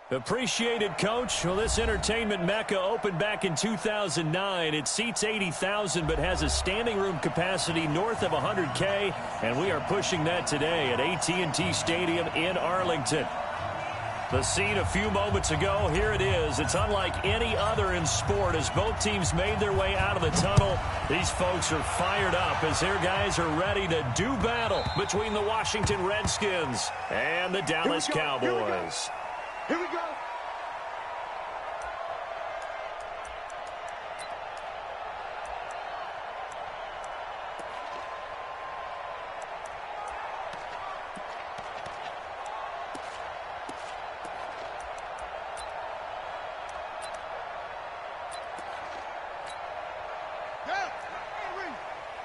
Appreciated, Coach. Well, this entertainment mecca opened back in 2009. It seats 80,000 but has a standing room capacity north of 100K, and we are pushing that today at AT&T Stadium in Arlington. The scene a few moments ago, here it is. It's unlike any other in sport as both teams made their way out of the tunnel. These folks are fired up as their guys are ready to do battle between the Washington Redskins and the Dallas Cowboys. Here we go.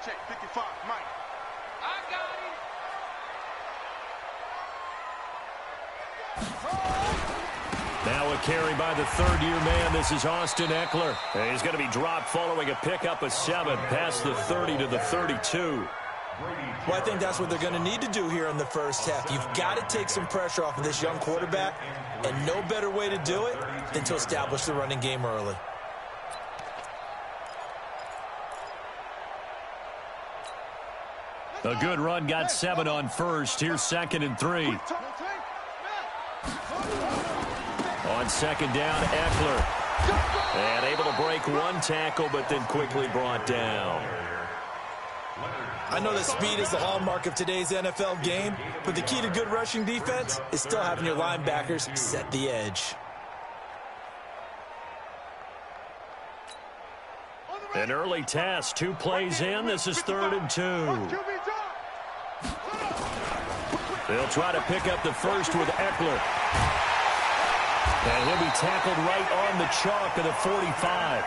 Check 55, Mike. I got him. Now a carry by the third-year man. This is Austin Eckler. And he's going to be dropped following a pickup of 7 past the 30 to the 32. Well, I think that's what they're going to need to do here in the first half. You've got to take some pressure off of this young quarterback, and no better way to do it than to establish the running game early. A good run got 7 on first. Here's 2nd and 3. On 2nd down, Eckler. And able to break one tackle, but then quickly brought down. I know that speed is the hallmark of today's NFL game, but the key to good rushing defense is still having your linebackers set the edge. An early test, 2 plays in. This is 3rd and 2. They'll try to pick up the first with Eckler. And he'll be tackled right on the chalk of the 45.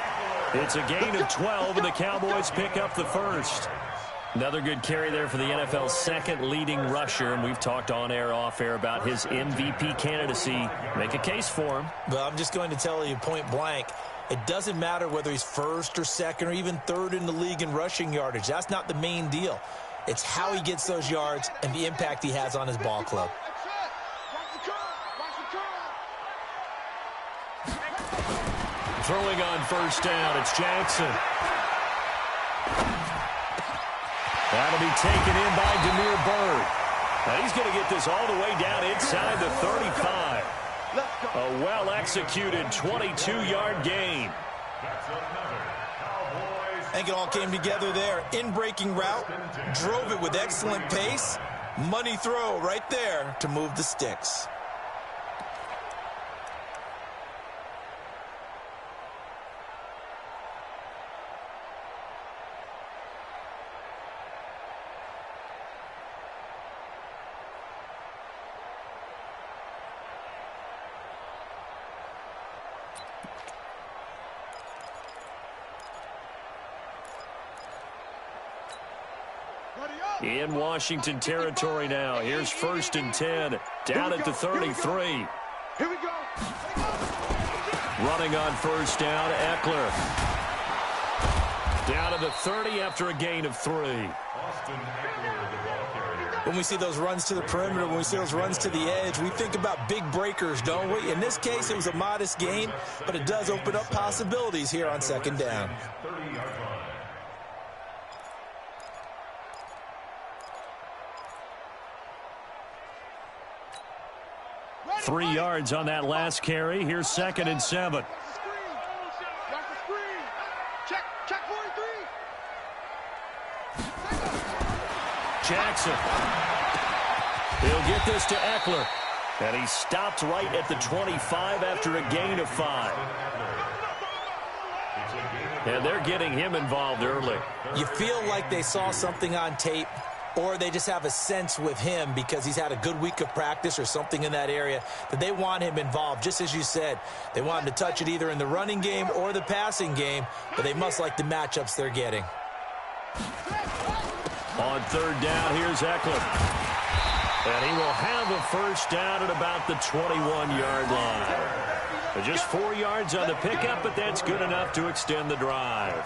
It's a gain of 12, and the Cowboys pick up the first. Another good carry there for the NFL's second leading rusher, and we've talked on air, off air about his MVP candidacy. Make a case for him. But I'm just going to tell you point blank, it doesn't matter whether he's first or second or even third in the league in rushing yardage. That's not the main deal. It's how he gets those yards and the impact he has on his ball club. Throwing on first down, it's Jackson. That'll be taken in by Damiere Byrd. Now he's going to get this all the way down inside the 35. A well-executed 22-yard gain. I think it all came together there. In-breaking route, drove it with excellent pace. Money throw right there to move the sticks. In Washington territory now. Here's 1st and 10. Down at the 33. Here we go. Running on first down, Eckler. Down to the 30 after a gain of 3. When we see those runs to the perimeter, when we see those runs to the edge, we think about big breakers, don't we? In this case, it was a modest gain, but it does open up possibilities here on 2nd down. 3 yards on that last carry. Here's 2nd and 7. Jackson. He'll get this to Eckler. And he stopped right at the 25 after a gain of 5. And they're getting him involved early. You feel like they saw something on tape, or they just have a sense with him because he's had a good week of practice or something in that area that they want him involved. Just as you said, they want him to touch it either in the running game or the passing game, but they must like the matchups they're getting. On 3rd down, here's Eckler. And he will have a first down at about the 21-yard line. Just 4 yards on the pickup, but that's good enough to extend the drive.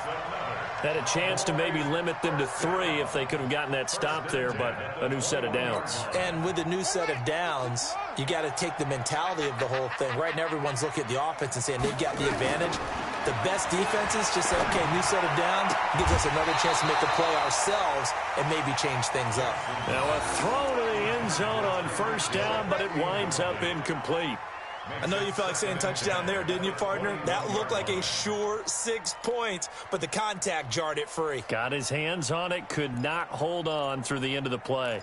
Had a chance to maybe limit them to 3 if they could have gotten that stop there, but a new set of downs. And with a new set of downs, you got to take the mentality of the whole thing. Right now, everyone's looking at the offense and saying they've got the advantage. The best defenses just say, okay, new set of downs, gives us another chance to make a play ourselves and maybe change things up. Now a throw to the end zone on first down, but it winds up incomplete. I know you felt like saying touchdown there, didn't you, partner? That looked like a sure 6 points, but the contact jarred it free. Got his hands on it, could not hold on through the end of the play.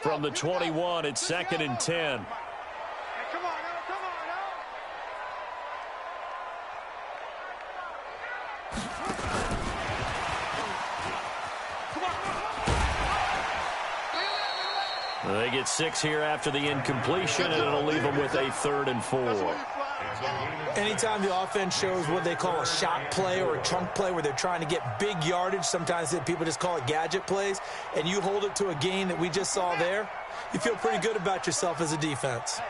From the 21, it's 2nd and 10. Come on now, come on now. They get 6 here after the incompletion, and it'll leave them with a 3rd and 4. Anytime the offense shows what they call a shot play or a chunk play where they're trying to get big yardage, sometimes people just call it gadget plays, and you hold it to a gain that we just saw there, you feel pretty good about yourself as a defense.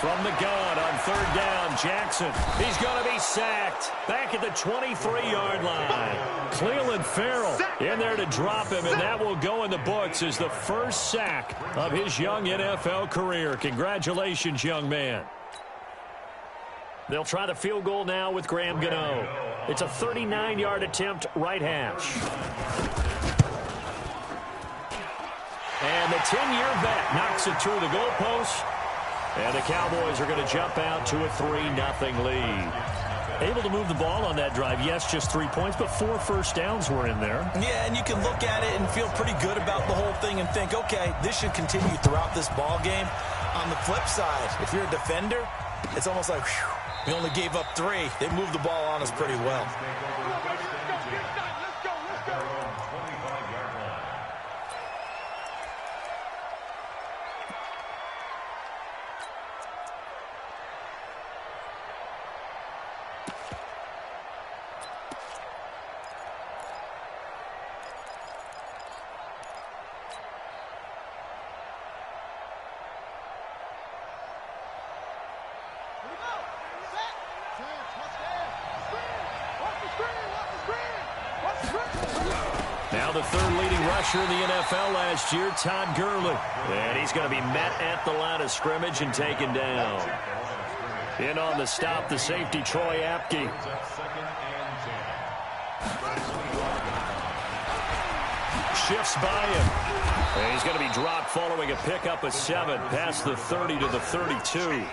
From the gun on 3rd down, Jackson. He's going to be sacked. Back at the 23-yard line. Cleveland Farrell in there to drop him, and that will go in the books as the first sack of his young NFL career. Congratulations, young man. They'll try the field goal now with Graham Gano. It's a 39-yard attempt, right hash. And the 10-year vet knocks it through the goalpost. And the Cowboys are going to jump out to a 3-0 lead. Able to move the ball on that drive. Yes, just 3 points, but 4 first downs were in there. Yeah, and you can look at it and feel pretty good about the whole thing and think, okay, this should continue throughout this ball game. On the flip side, if you're a defender, it's almost like, whew, we only gave up 3. They moved the ball on us pretty well. Now the 3rd leading rusher in the NFL last year, Todd Gurley. And he's going to be met at the line of scrimmage and taken down. In on the stop, the safety, Troy Apke. Shifts by him. And he's going to be dropped following a pickup of 7 past the 30 to the 32.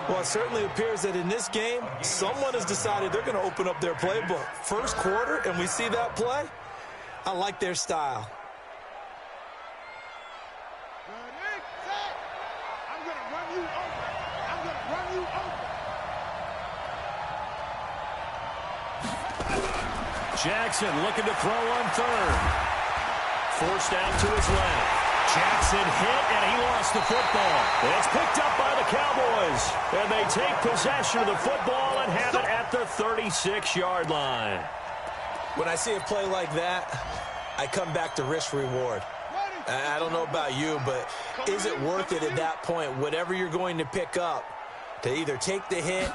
Well, it certainly appears that in this game, someone has decided they're going to open up their playbook. First quarter, and we see that play. I like their style. I'm going to run you over. I'm going to run you over. Jackson looking to throw on 3rd. Forced out to his left. Jackson hit, and he lost the football. It's picked up by the Cowboys, and they take possession of the football and have it at the 36-yard line. When I see a play like that, I come back to risk-reward. I don't know about you, but is it worth it at that point, whatever you're going to pick up, to either take the hit,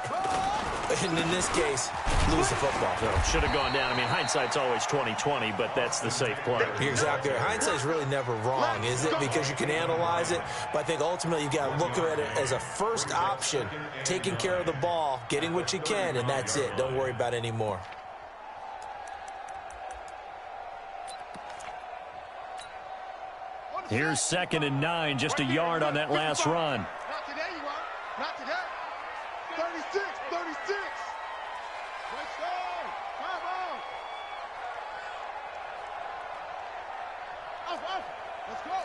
and in this case, lose the football? Should have gone down. I mean, hindsight's always 20/20, but that's the safe play. You're exactly right. Hindsight's really never wrong, is it? Because you can analyze it, but I think ultimately you got to look at it as a first option, taking care of the ball, getting what you can, and that's it. Don't worry about any more. Here's 2nd and 9, just a yard on that last run. Not today, you are. Not today. 36, 36. Let's go. Come on. Off. Let's go.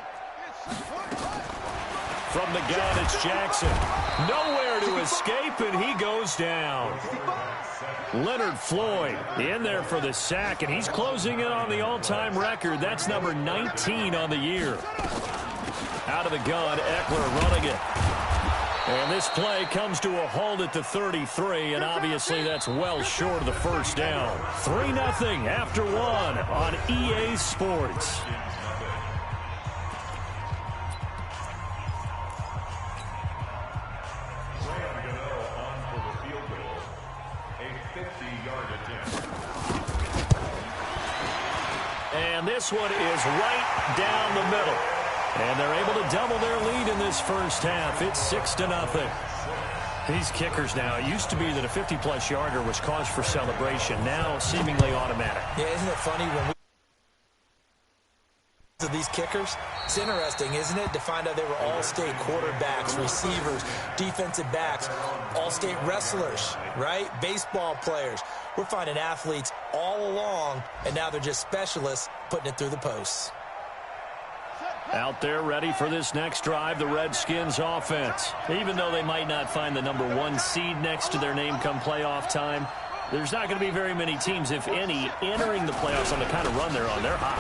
From the gun, it's Jackson. Nowhere to escape, and he goes down. Leonard Floyd in there for the sack, and he's closing in on the all-time record. That's number 19 on the year. Out of the gun, Eckler running it. And this play comes to a halt at the 33, and obviously that's well short of the first down. 3-0 after 1 on EA Sports. 50-yard attempt. And this one is right down the middle. And they're able to double their lead in this first half. It's 6-0. These kickers now, it used to be that a 50-plus yarder was cause for celebration. Now seemingly automatic. Yeah, isn't it funny when we of these kickers? It's interesting, isn't it, to find out they were all-state quarterbacks, receivers, defensive backs, all-state wrestlers, right? Baseball players. We're finding athletes all along, and now they're just specialists putting it through the posts. Out there ready for this next drive, the Redskins offense. Even though they might not find the #1 seed next to their name come playoff time, there's not going to be very many teams, if any, entering the playoffs on the kind of run they're on. They're hot.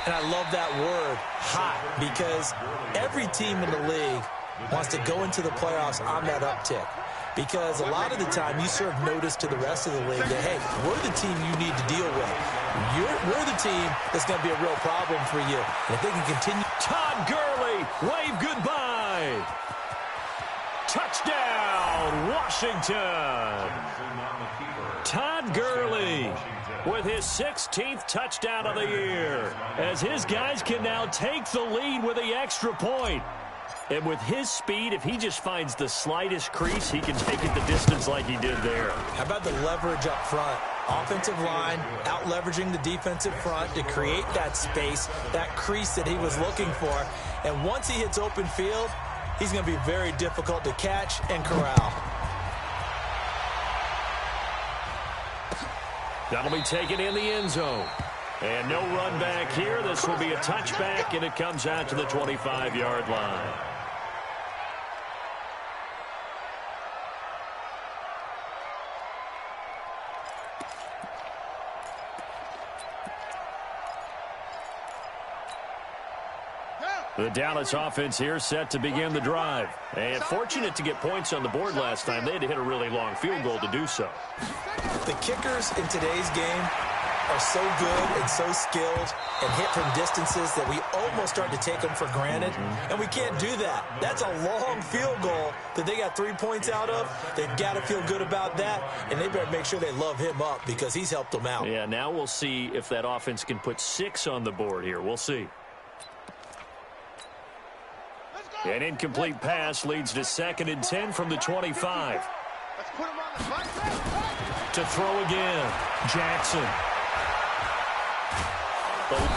And I love that word, hot, because every team in the league wants to go into the playoffs on that uptick. Because a lot of the time you serve notice to the rest of the league that, hey, we're the team you need to deal with. We're the team that's going to be a real problem for you. And if they can continue. Todd Gurley, wave goodbye. Touchdown, Washington. Todd Gurley with his 16th touchdown of the year, as his guys can now take the lead with the extra point. And with his speed, if he just finds the slightest crease, he can take it the distance like he did there. How about the leverage up front? Offensive line out-leveraging the defensive front to create that space, that crease that he was looking for. And once he hits open field, he's going to be very difficult to catch and corral. That'll be taken in the end zone. And no run back here. This will be a touchback, and it comes out to the 25-yard line. The Dallas offense here set to begin the drive. And fortunate to get points on the board last time. They had to hit a really long field goal to do so. The kickers in today's game are so good and so skilled and hit from distances that we almost start to take them for granted. And we can't do that. That's a long field goal that they got 3 points out of. They've got to feel good about that, and they better make sure they love him up because he's helped them out. Yeah, now we'll see if that offense can put 6 on the board here. We'll see. An incomplete pass leads to 2nd and 10 from the 25. To throw again, Jackson.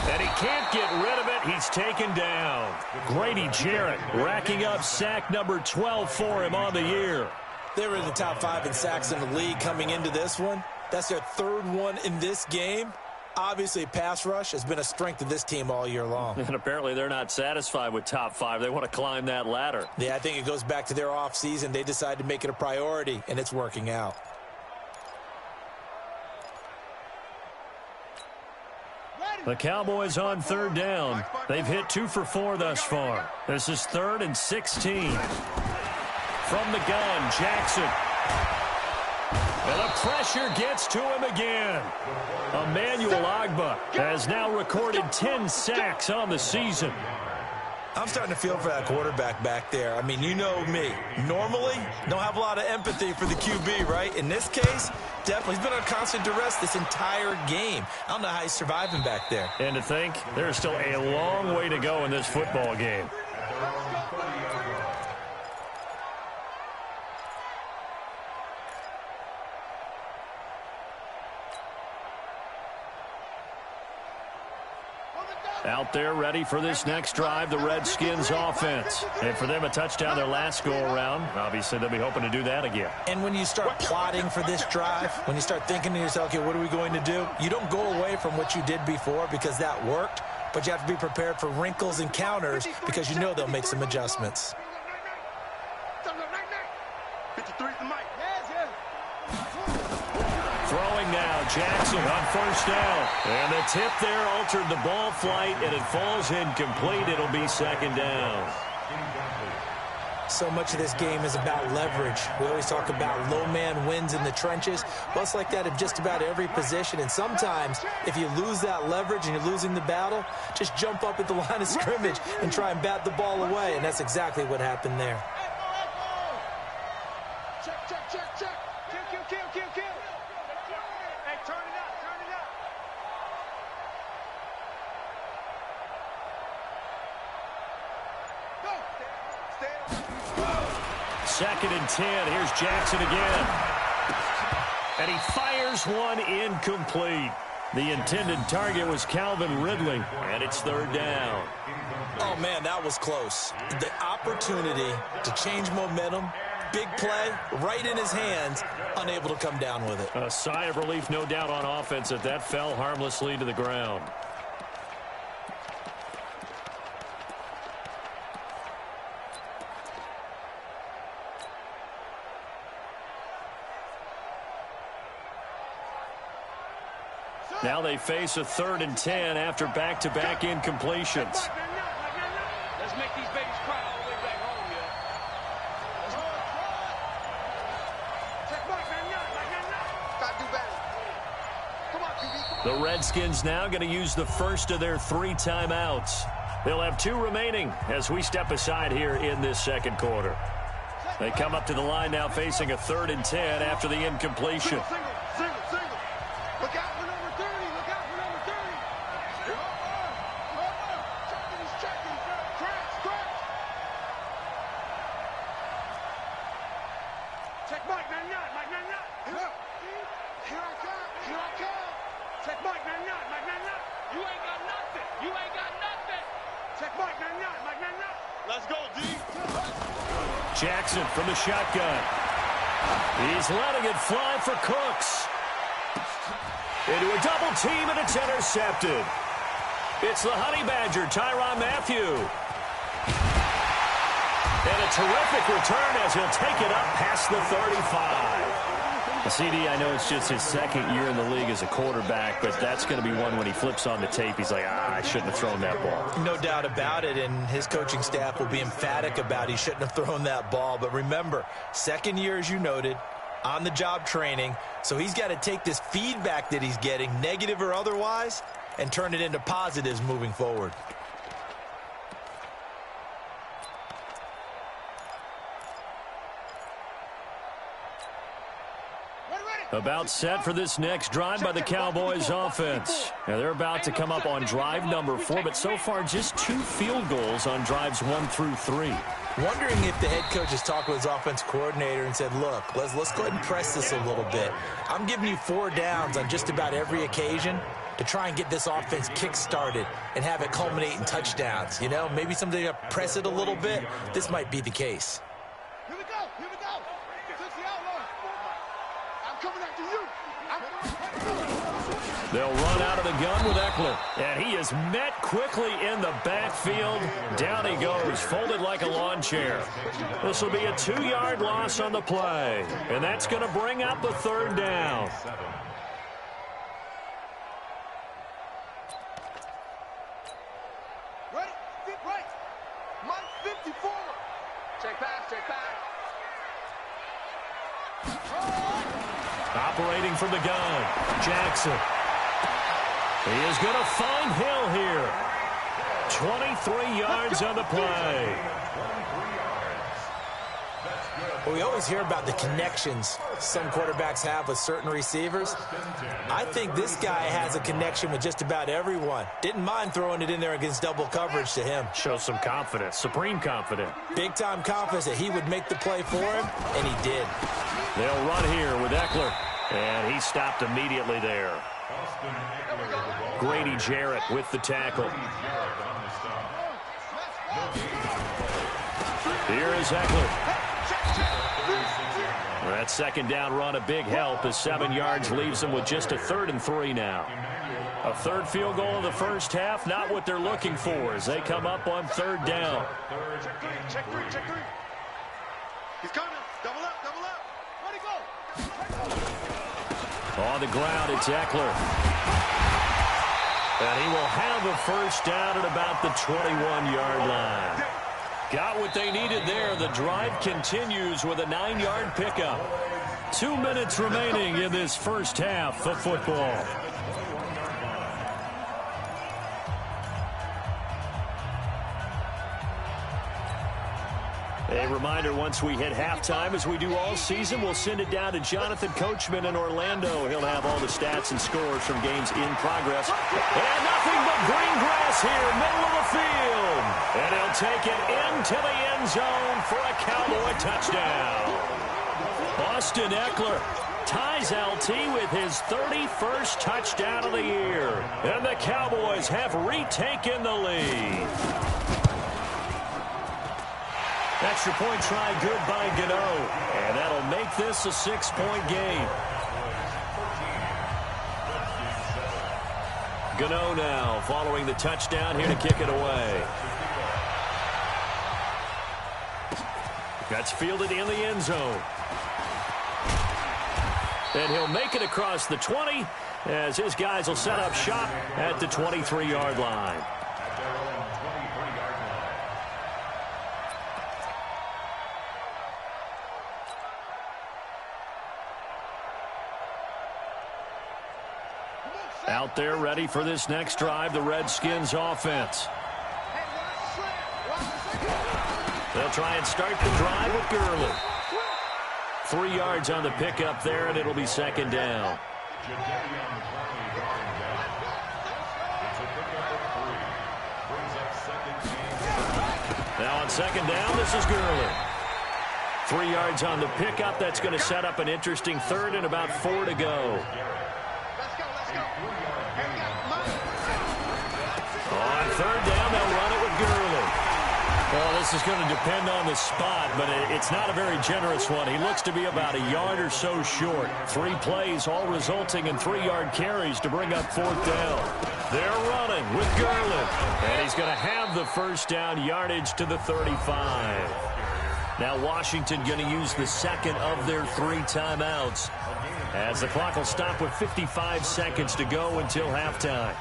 And he can't get rid of it. He's taken down. Grady Jarrett racking up sack number 12 for him on the year. They were in the top 5 in sacks in the league coming into this one. That's their 3rd one in this game. Obviously, pass rush has been a strength of this team all year long. And apparently they're not satisfied with top 5. They want to climb that ladder. Yeah, I think it goes back to their offseason. They decided to make it a priority, and it's working out. The Cowboys on 3rd down. They've hit 2 for 4 thus far. This is 3rd and 16. From the gun, Jackson. And the pressure gets to him again. Emmanuel Ogbah has now recorded 10 sacks on the season. I'm starting to feel for that quarterback back there. I mean, you know me. Normally, don't have a lot of empathy for the QB, right? In this case, definitely. He's been on constant duress this entire game. I don't know how he's surviving back there. And to think, there's still a long way to go in this football game. Out there ready for this next drive, the Redskins offense. And for them, a touchdown their last go-around. Obviously, they'll be hoping to do that again. And when you start plotting for this drive, when you start thinking to yourself, okay, what are we going to do? You don't go away from what you did before because that worked, but you have to be prepared for wrinkles and counters because you know they'll make some adjustments. Throwing now, Jackson on 1st down. And the tip there altered the ball flight, and it falls incomplete. It'll be 2nd down. So much of this game is about leverage. We always talk about low man wins in the trenches. Well, it's like that in just about every position. And sometimes, if you lose that leverage and you're losing the battle, just jump up at the line of scrimmage and try and bat the ball away. And that's exactly what happened there. 2nd and 10. Here's Jackson again. And he fires one incomplete. The intended target was Calvin Ridley, and it's 3rd down. Oh, man, that was close. The opportunity to change momentum, big play, right in his hands, unable to come down with it. A sigh of relief, no doubt, on offense that that fell harmlessly to the ground. Now they face a 3rd and 10 after back-to-back incompletions. Let's make these babies cry all the way back home, The Redskins now going to use the first of their 3 timeouts. They'll have 2 remaining as we step aside here in this 2nd quarter. They come up to the line now facing a 3rd and 10 after the incompletion. Single. Look out for number 30. Look out for number 30. He's checking. Scratch. Check Mike 99. Here I come. Check Mike 99. You ain't got nothing. Check Mike 99. Let's go, D. Jackson from the shotgun. He's letting it fly for Cooks. Into a double team, and it's intercepted. It's the Honey Badger, Tyrann Mathieu. And a terrific return as he'll take it up past the 35. CD, I know it's just his 2nd year in the league as a quarterback, but that's going to be one when he flips on the tape, he's like, I shouldn't have thrown that ball. No doubt about it, and his coaching staff will be emphatic about he shouldn't have thrown that ball. But remember, 2nd year, as you noted, on-the-job training, so he's got to take this feedback that he's getting, negative or otherwise, and turn it into positives moving forward. About set for this next drive by the Cowboys offense. Now they're about to come up on drive number 4, but so far just 2 field goals on drives 1 through 3. Wondering if the head coach has talked with his offense coordinator and said, look, let's go ahead and press this a little bit. I'm giving you 4 downs on just about every occasion to try and get this offense kick-started and have it culminate in touchdowns. You know, maybe something to press it a little bit. This might be the case. Here we go. Fix the outlaw. I'm coming after you. They'll run out of the gun with Eckler. And he is met quickly in the backfield. Down he goes, folded like a lawn chair. This will be a 2-yard loss on the play. And that's going to bring up the 3rd down. Ready? Fit right. Mike 54. Check pass. Operating from the gun, Jackson. He is going to find Hill here. 23 yards on the play. Well, we always hear about the connections some quarterbacks have with certain receivers. I think this guy has a connection with just about everyone. Didn't mind throwing it in there against double coverage to him. Shows some confidence, supreme confidence. Big-time confidence that he would make the play for him, and he did. They'll run here with Eckler, and he stopped immediately there. Grady Jarrett with the tackle. Here is Eckler. That 2nd down run, a big help as 7 yards leaves them with just a 3rd and 3 now. A 3rd field goal in the first half, not what they're looking for as they come up on 3rd down. Check three. He's coming. Double up. Where'd he go? On the ground, it's Eckler. And he will have a 1st down at about the 21-yard line. Got what they needed there. The drive continues with a 9-yard pickup. 2 minutes remaining in this first half of football. A reminder, once we hit halftime, as we do all season, we'll send it down to Jonathan Coachman in Orlando. He'll have all all the stats and scores from games in progress. And nothing but green grass here, middle of the field. And he'll take it into the end zone for a Cowboy touchdown. Austin Eckler ties LT with his 31st touchdown of the year. And the Cowboys have retaken the lead. Extra point try good by Gano. And that'll make this a 6-point game. Gano now following the touchdown here to kick it away. That's fielded in the end zone. And he'll make it across the 20 as his guys will set up shop at the 23-yard line. Out there ready for this next drive, the Redskins offense. They'll try and start the drive with Gurley. 3 yards on the pickup there, and it'll be second down. Now on second down, this is Gurley. 3 yards on the pickup. That's going to set up an interesting third and about 4 to go. On third down, they'll run it with Gurley. Well, this is going to depend on the spot, but it's not a very generous one. He looks to be about a yard or so short. 3 plays, all resulting in 3-yard carries to bring up 4th down. They're running with Gurley, and he's going to have the first down yardage to the 35. Now Washington going to use the second of their 3 timeouts, as the clock will stop with 55 seconds to go until halftime.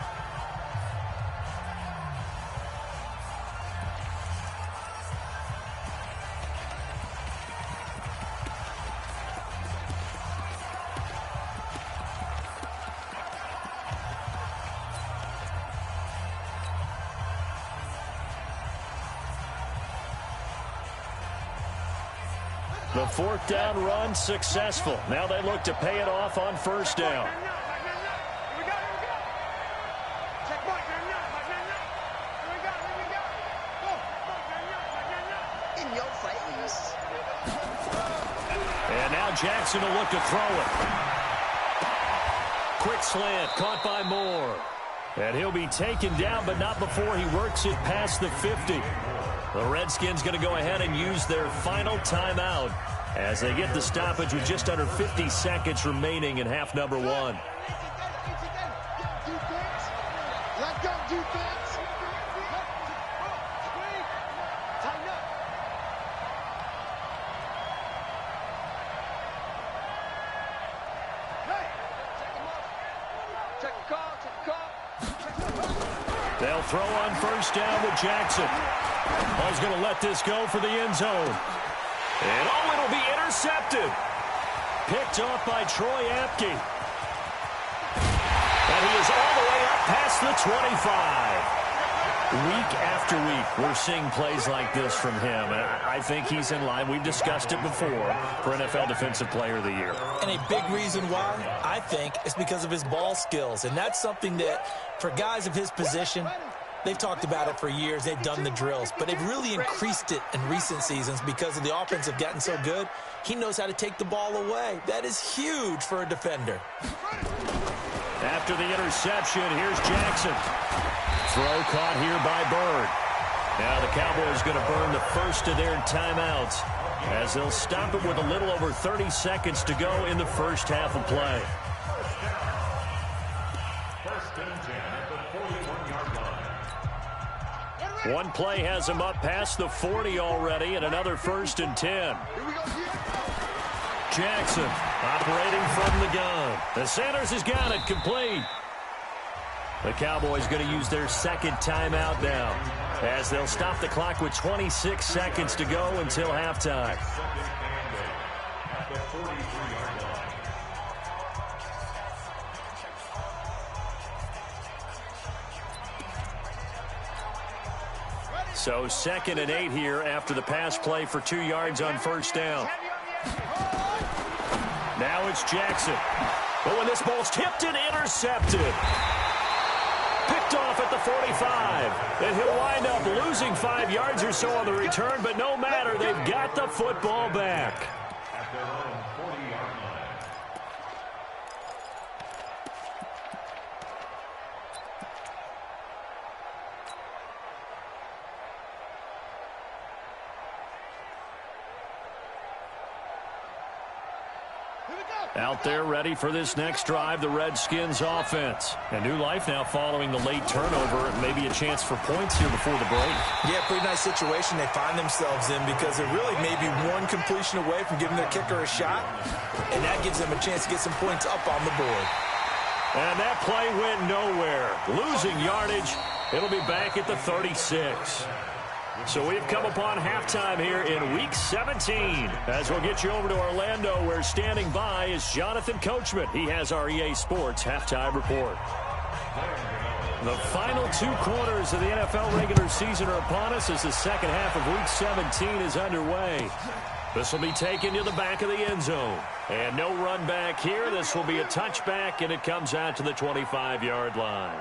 The 4th down run successful. Now they look to pay it off on first down. And now Jackson will look to throw it. Quick slant, caught by Moore. And he'll be taken down, but not before he works it past the 50. The Redskins going to go ahead and use their final timeout as they get the stoppage with just under 50 seconds remaining in half number 1. Let go, defense. They'll throw on first down with Jackson. He's going to let this go for the end zone. And it'll be intercepted. Picked off by Troy Apke. And he is all the way up past the 25. Week after week, we're seeing plays like this from him. And I think he's in line. We've discussed it before for NFL Defensive Player of the Year. And a big reason why, I think, is because of his ball skills. And that's something that, for guys of his position, they've talked about it for years. They've done the drills. But they've really increased it in recent seasons because of the offense have gotten so good. He knows how to take the ball away. That is huge for a defender. After the interception, here's Jackson. Throw caught here by Bird. Now the Cowboys going to burn the first of their timeouts as they'll stop it with a little over 30 seconds to go in the first half of play. One play has him up past the 40 already, and another 1st and 10. Jackson operating from the gun. The Sanders has got it complete. The Cowboys going to use their second timeout now as they'll stop the clock with 26 seconds to go until halftime. So 2nd and 8 here after the pass play for 2 yards on first down. Now it's Jackson. But when this ball's tipped and intercepted. Picked off at the 45. And he'll wind up losing 5 yards or so on the return, but no matter, they've got the football back. At their own 40-yard line. Out there ready for this next drive, the Redskins offense. A new life now following the late turnover. Maybe a chance for points here before the break. Yeah, pretty nice situation they find themselves in because they're really maybe one completion away from giving their kicker a shot. And that gives them a chance to get some points up on the board. And that play went nowhere. Losing yardage. It'll be back at the 36. So we've come upon halftime here in Week 17. As we'll get you over to Orlando, where standing by is Jonathan Coachman. He has our EA Sports halftime report. The final 2 quarters of the NFL regular season are upon us as the second half of Week 17 is underway. This will be taken to the back of the end zone. And no run back here. This will be a touchback, and it comes out to the 25-yard line.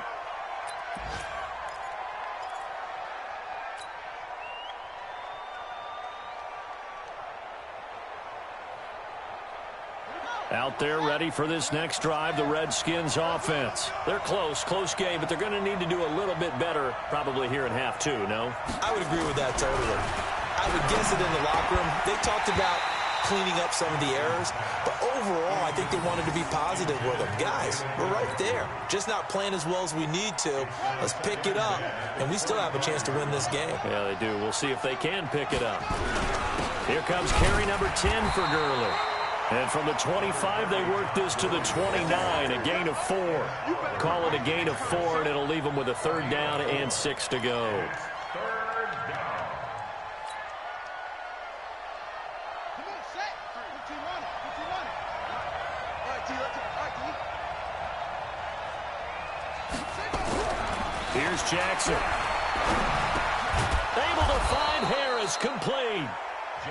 Out there ready for this next drive, the Redskins offense. They're close game, but they're going to need to do a little bit better probably here in half 2, no? I would agree with that totally. I would guess it in the locker room. They talked about cleaning up some of the errors, but overall I think they wanted to be positive with them. Guys, we're right there. Just not playing as well as we need to. Let's pick it up, and we still have a chance to win this game. Yeah, they do. We'll see if they can pick it up. Here comes carry number 10 for Gurley. And from the 25, they work this to the 29, a gain of 4. Call it a gain of 4, and it'll leave them with a 3rd down and 6 to go. 3rd down. Come on, set. 15 running. All right, T, let's go. All right, T. Here's Jackson. Able to find Harris, complete.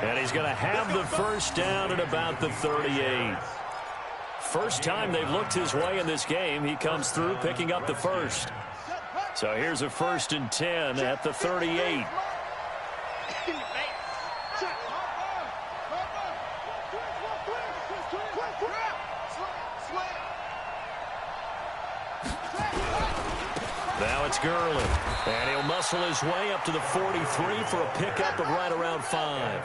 And he's going to have the 1st down at about the 38. First time they've looked his way in this game. He comes through picking up the 1st. So here's a 1st and 10 at the 38. Now it's Gurley. And he'll muscle his way up to the 43 for a pickup of right around 5.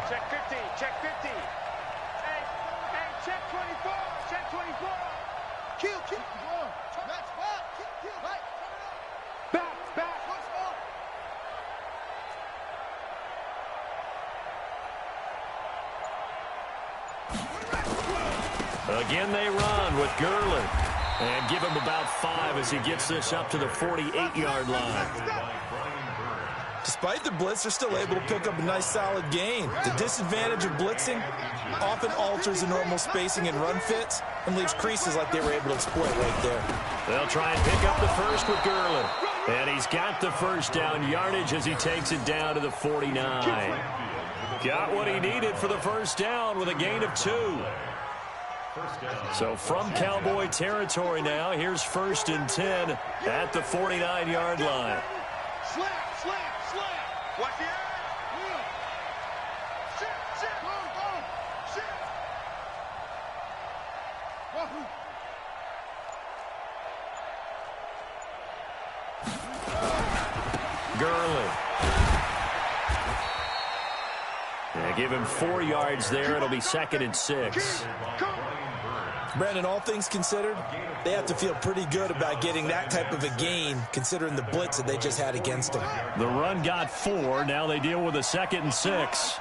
Check 50, check 50. Hey, check 24, check 24. Kill. That's back. Kill. Right. Back. Again, they run with Gurley. And give him about 5 as he gets this up to the 48-yard line. Despite the blitz, they're still able to pick up a nice, solid gain. The disadvantage of blitzing often alters the normal spacing and run fits and leaves creases like they were able to exploit right there. They'll try and pick up the 1st with Gurley. And he's got the 1st down yardage as he takes it down to the 49. Got what he needed for the 1st down with a gain of 2. So from Cowboy territory now, here's 1st and 10 at the 49-yard line. Slam. Watch the Shit. Gurley. Yeah, give him 4 yards there. It'll be 2nd and 6. Brandon, all things considered, they have to feel pretty good about getting that type of a gain considering the blitz that they just had against them. The run got 4. Now they deal with a 2nd and 6.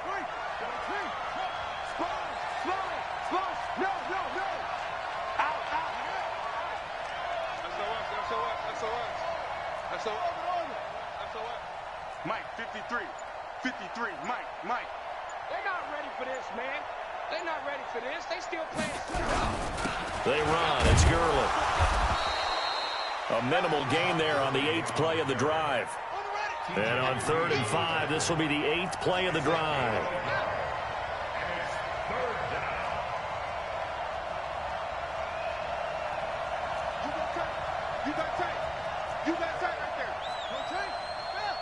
Mike, 53, Mike. They're not ready for this, man. They're not ready for this. They still playing. They run. It's Gurley. A minimal gain there on the 8th play of the drive. And on 3rd and 5, this will be the 8th play of the drive. You got tight. You got tight right there. No tight. Yeah.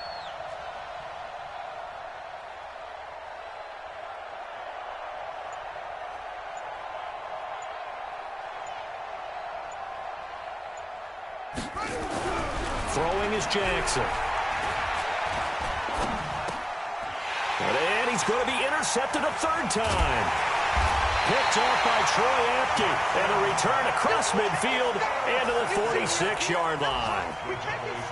Throwing is Jackson. And he's going to be intercepted a 3rd time. Picked off by Troy Apke. And a return across midfield and to the 46-yard line.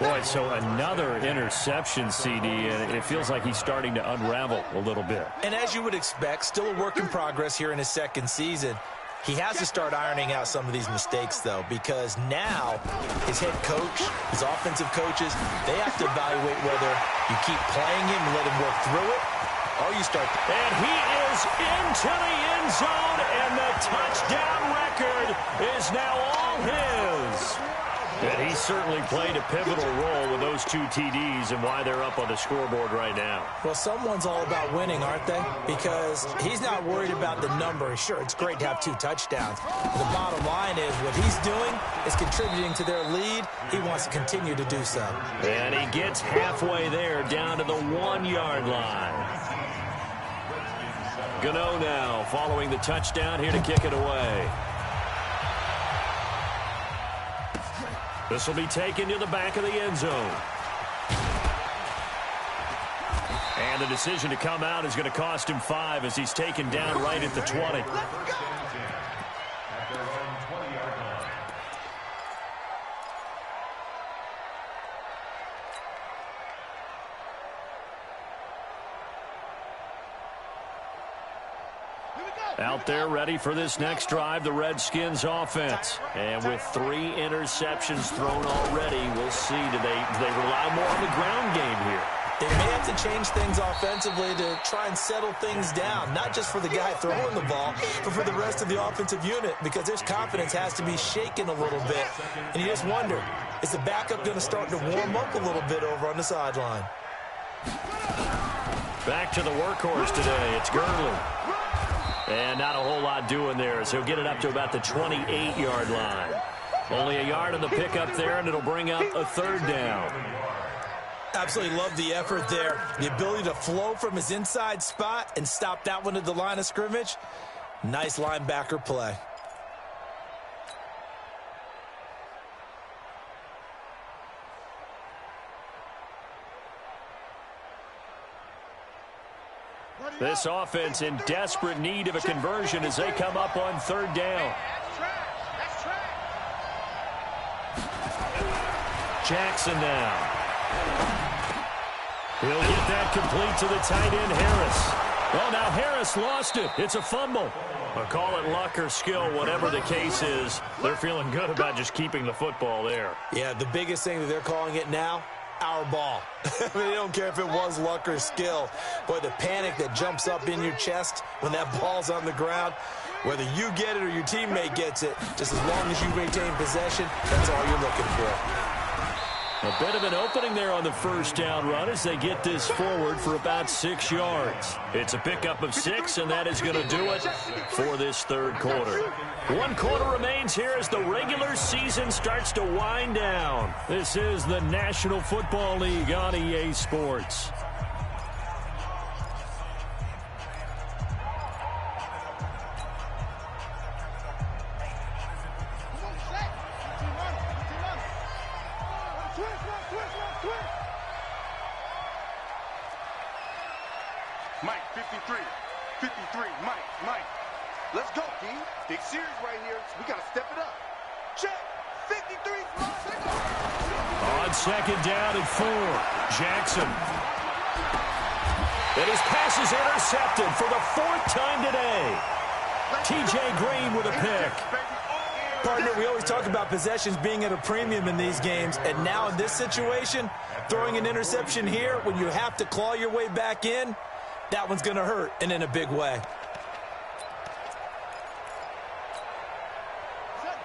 Boy, so another interception, CD, and it feels like he's starting to unravel a little bit. And as you would expect, still a work in progress here in his 2nd season. He has to start ironing out some of these mistakes, though, because now his head coach, his offensive coaches, they have to evaluate whether you keep playing him and let him work through it, or you start. And he is into the end zone, and the touchdown record is now all his. And he certainly played a pivotal role with those 2 TDs and why they're up on the scoreboard right now. Well, someone's all about winning, aren't they? Because he's not worried about the number. Sure, it's great to have 2 touchdowns. The bottom line is what he's doing is contributing to their lead. He wants to continue to do so. And he gets halfway there, down to the 1-yard line. Gano now following the touchdown here to kick it away. This will be taken to the back of the end zone. And the decision to come out is going to cost him 5 as he's taken down right at the 20. Out there ready for this next drive, the Redskins offense. And with 3 interceptions thrown already, we'll see. Do they rely more on the ground game here? They may have to change things offensively to try and settle things down, not just for the guy throwing the ball, but for the rest of the offensive unit, because his confidence has to be shaken a little bit. And you just wonder, is the backup going to start to warm up a little bit over on the sideline? Back to the workhorse today. It's Gurley. And not a whole lot doing there as he'll get it up to about the 28-yard line. Only a yard on the pickup there, and it'll bring up a 3rd down. Absolutely love the effort there. The ability to flow from his inside spot and stop that one at the line of scrimmage. Nice linebacker play. This offense in desperate need of a conversion as they come up on 3rd down. Jackson now. He'll get that complete to the tight end, Harris. Well, now Harris lost it. It's a fumble. I'll call it luck or skill, whatever the case is. They're feeling good about just keeping the football there. Yeah, the biggest thing that they're calling it now, our ball. I mean, they don't care if it was luck or skill. Boy, the panic that jumps up in your chest when that ball's on the ground, whether you get it or your teammate gets it, just as long as you retain possession, that's all you're looking for. A bit of an opening there on the 1st down run as they get this forward for about 6 yards. It's a pickup of 6, and that is going to do it for this 3rd quarter. 1 quarter remains here as the regular season starts to wind down. This is the National Football League on EA Sports. Mike, 53, Mike. Let's go, D. Big series right here. We got to step it up. Check. 53. On 2nd down and 4, Jackson. And his pass is intercepted for the 4th time today. T.J. Green with a pick. Partner, we always talk about possessions being at a premium in these games, and now in this situation, throwing an interception here when you have to claw your way back in, that one's going to hurt, and in a big way.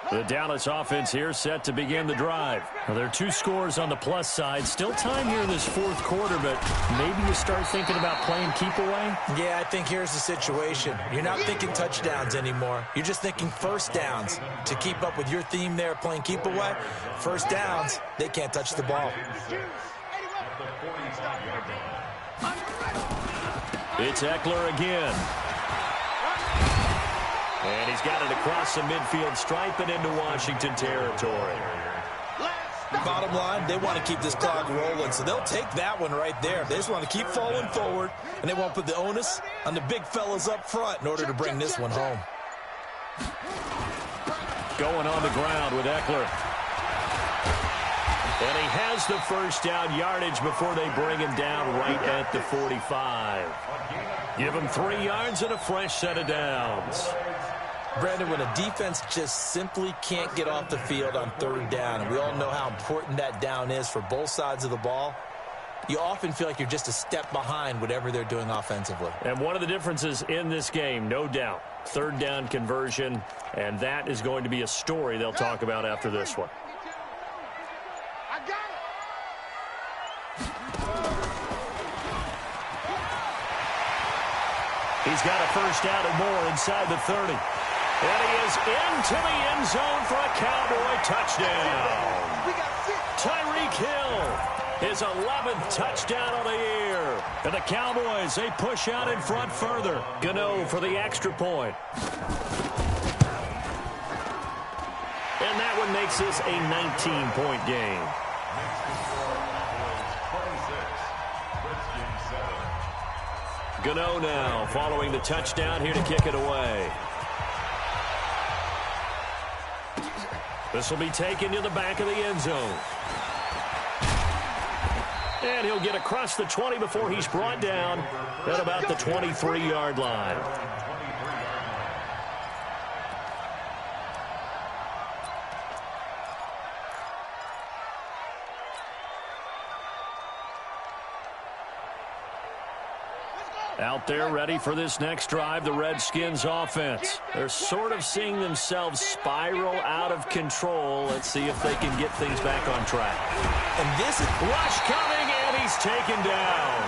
The Dallas offense here set to begin the drive. Well, there are 2 scores on the plus side. Still time here in this 4th quarter, but maybe you start thinking about playing keep away? Yeah, I think here's the situation. You're not thinking touchdowns anymore. You're just thinking first downs. To keep up with your theme there, playing keep away, first downs, they can't touch the ball. It's Eckler again. And he's got it across the midfield stripe and into Washington territory. Bottom line, they want to keep this clock rolling, so they'll take that one right there. They just want to keep falling forward, and they won't put the onus on the big fellas up front in order to bring this one home. Going on the ground with Eckler. And he has the first down yardage before they bring him down right at the 45. Give him 3 yards and a fresh set of downs. Brandon, when a defense just simply can't get off the field on 3rd down, and we all know how important that down is for both sides of the ball, you often feel like you're just a step behind whatever they're doing offensively. And one of the differences in this game, no doubt, 3rd down conversion, and that is going to be a story they'll talk about after this one. I got it. He's got a first down and more inside the 30. And he is into the end zone for a Cowboy touchdown. Tyreek Hill, his 11th touchdown of the year. And the Cowboys, they push out in front further. Gano for the extra point. And that one makes this a 19-point game. Gano now following the touchdown here to kick it away. This will be taken to the back of the end zone. And he'll get across the 20 before he's brought down at about the 23-yard line. Out there ready for this next drive, the Redskins offense. They're sort of seeing themselves spiral out of control. Let's see if they can get things back on track. And this is rush coming, and he's taken down.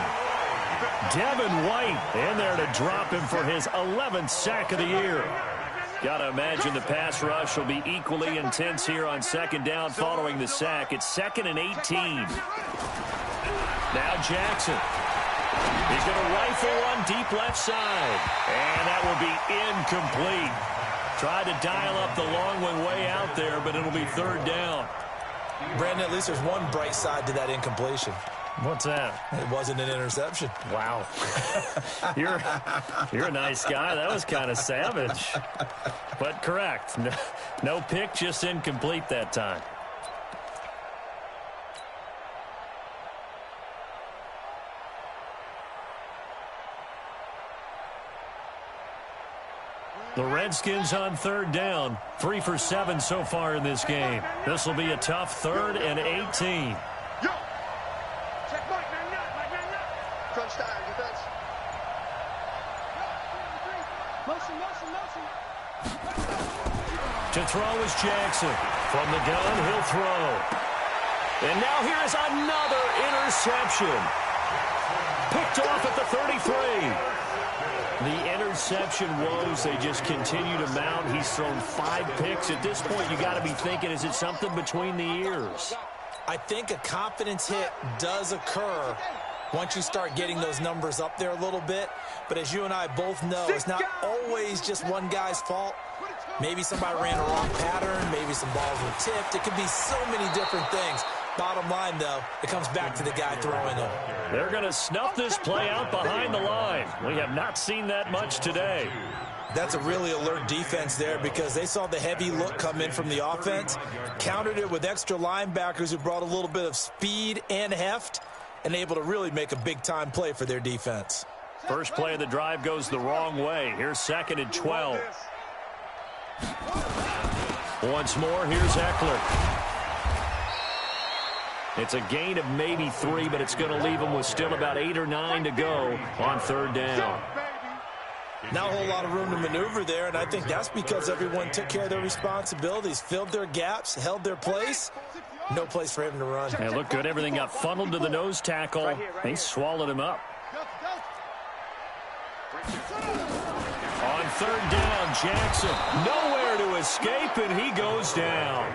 Devin White in there to drop him for his 11th sack of the year. Got to imagine the pass rush will be equally intense here on 2nd down following the sack. It's 2nd and 18. Now Jackson. He's going to rifle one deep left side. And that will be incomplete. Tried to dial up the long one way out there, but it'll be 3rd down. Brandon, at least there's one bright side to that incompletion. What's that? It wasn't an interception. Wow. You're a nice guy. That was kind of savage. But correct. No pick, just incomplete that time. The Redskins on 3rd down. 3 for 7 so far in this game. This will be a tough 3rd and 18. Yo! Check Mike, man. Crunch time, defense. Motion. To throw is Jackson. From the gun, he'll throw. And now here is another interception. Picked off at the 33. The interception woes, they just continue to mount. He's thrown 5 picks. At this point, you got to be thinking, is it something between the ears? I think a confidence hit does occur once you start getting those numbers up there a little bit. But as you and I both know, it's not always just one guy's fault. Maybe somebody ran a wrong pattern. Maybe some balls were tipped. It could be so many different things. Bottom line, though, it comes back to the guy throwing them. They're going to snuff this play out behind the line. We have not seen that much today. That's a really alert defense there because they saw the heavy look come in from the offense, countered it with extra linebackers who brought a little bit of speed and heft, and able to really make a big-time play for their defense. First play of the drive goes the wrong way. Here's 2nd and 12. Once more, here's Eckler. It's a gain of maybe 3, but it's going to leave them with still about 8 or 9 to go on 3rd down. Not a whole lot of room to maneuver there, and I think that's because everyone took care of their responsibilities, filled their gaps, held their place. No place for him to run. And look good. Everything got funneled to the nose tackle. They swallowed him up. On third down, Jackson nowhere to escape, and he goes down.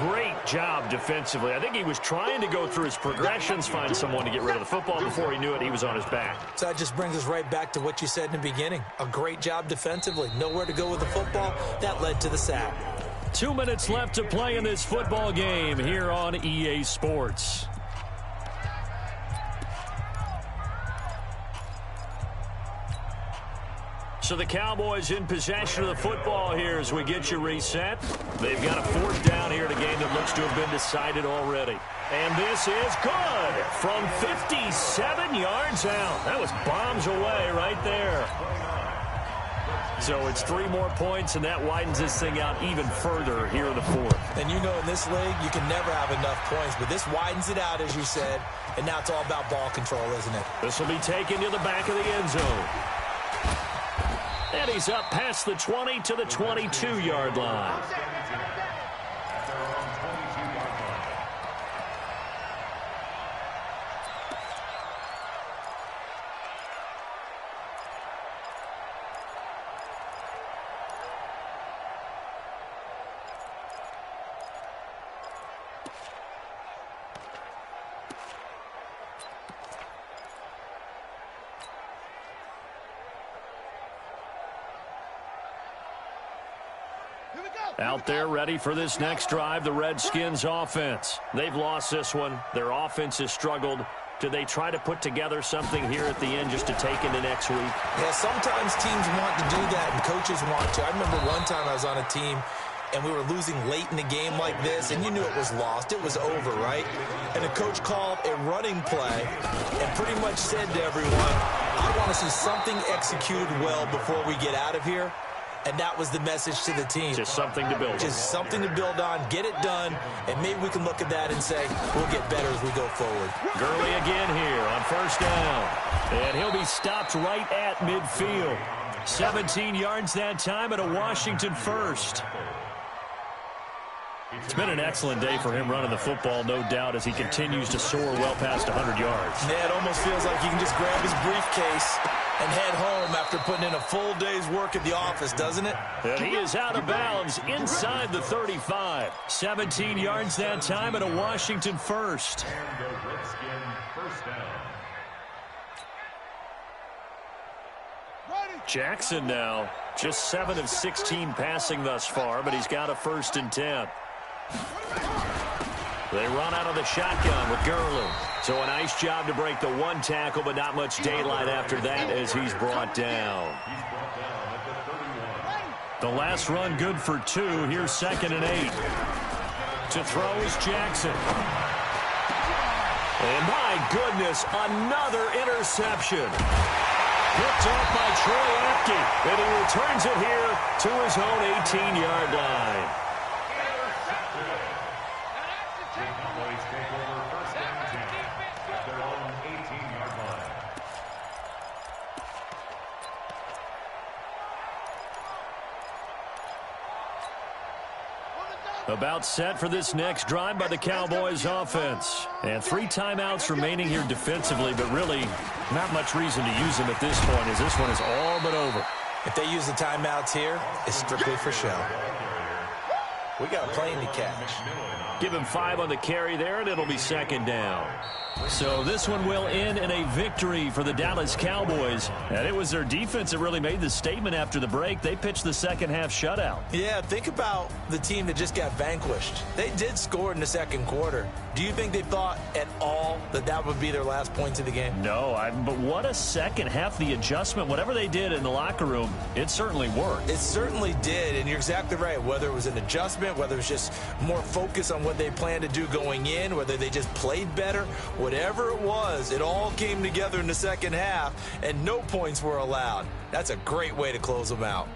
Great job defensively. I think he was trying to go through his progressions, find someone to get rid of the football. Before he knew it, he was on his back. So that just brings us right back to what you said in the beginning. A great job defensively. Nowhere to go with the football. That led to the sack. 2 minutes left to play in this football game here on EA Sports. So the Cowboys in possession of the football here as we get you reset. They've got a fourth down here in a game that looks to have been decided already. And this is good from 57 yards out. That was bombs away right there. So it's 3 more points, and that widens this thing out even further here in the fourth. And you know in this league, you can never have enough points, but this widens it out, as you said, and now it's all about ball control, isn't it? This will be taken to the back of the end zone. And he's up past the 20 to the 22-yard line. Out there ready for this next drive, the Redskins offense. They've lost this one. Their offense has struggled. Do they try to put together something here at the end just to take into next week? Yeah, sometimes teams want to do that and coaches want to. I remember one time I was on a team and we were losing late in a game like this, and you knew it was lost. It was over, right? And the coach called a running play and pretty much said to everyone, I want to see something executed well before we get out of here. And that was the message to the team. Just something to build on. Just something to build on, get it done, and maybe we can look at that and say, we'll get better as we go forward. Gurley again here on first down. And he'll be stopped right at midfield. 17 yards that time and a Washington first. It's been an excellent day for him running the football, no doubt, as he continues to soar well past 100 yards. Yeah, it almost feels like he can just grab his briefcase and head home after putting in a full day's work at the office, doesn't it? And he is out of bounds inside the 35. 17 yards that time and a Washington first. And the Redskin first down. Jackson now just 7 of 16 passing thus far, but he's got a 1st and 10. They run out of the shotgun with Gurley. So a nice job to break the one tackle, but not much daylight after that as he's brought down. The last run good for 2. Here's 2nd and 8. To throw is Jackson. And my goodness, another interception. Picked off by Troy Apke, and he returns it here to his own 18-yard line. About set for this next drive by the Cowboys offense. And 3 timeouts remaining here defensively, but really not much reason to use them at this point as this one is all but over. If they use the timeouts here, it's strictly for show. We got a plane to catch. Give him 5 on the carry there, and it'll be 2nd down. So this one will end in a victory for the Dallas Cowboys. And it was their defense that really made the statement after the break. They pitched the second-half shutout. Yeah, think about the team that just got vanquished. They did score in the second quarter. Do you think they thought at all that that would be their last points of the game? No, but what a second half. The adjustment, whatever they did in the locker room, it certainly worked. It certainly did, and you're exactly right. Whether it was an adjustment, whether it was just more focus on what they planned to do going in, whether they just played better, whatever it was, it all came together in the second half, and no points were allowed. That's a great way to close them out.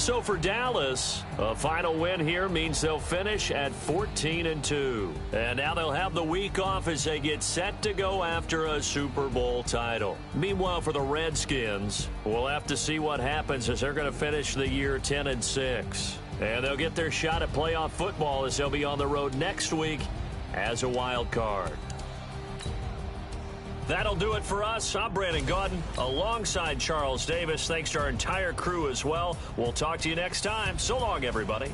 So for Dallas, a final win here means they'll finish at 14-2. And now they'll have the week off as they get set to go after a Super Bowl title. Meanwhile, for the Redskins, we'll have to see what happens as they're going to finish the year 10-6. And they'll get their shot at playoff football as they'll be on the road next week as a wild card. That'll do it for us. I'm Brandon Gaudin alongside Charles Davis. Thanks to our entire crew as well. We'll talk to you next time. So long, everybody.